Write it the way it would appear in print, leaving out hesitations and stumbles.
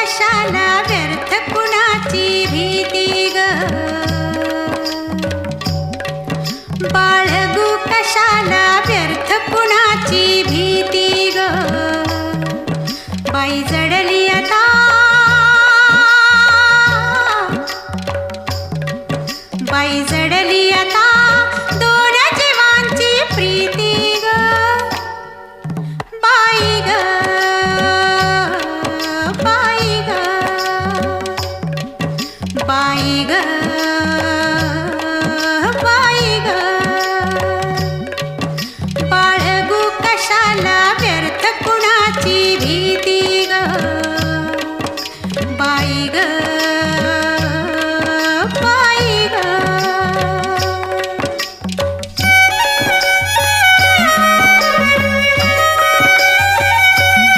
कशाला व्यर्थ कुणाची भीती ग, बाळगू कशाला व्यर्थ कुणाची भीती ग. बाई जडली आता, बाई जडली आता दोन जीवांची प्रीती ग. बाई ग, बाई ग, बाई ग, बाई ग. बाळगू कशाला व्यर्थ कुणाची भीती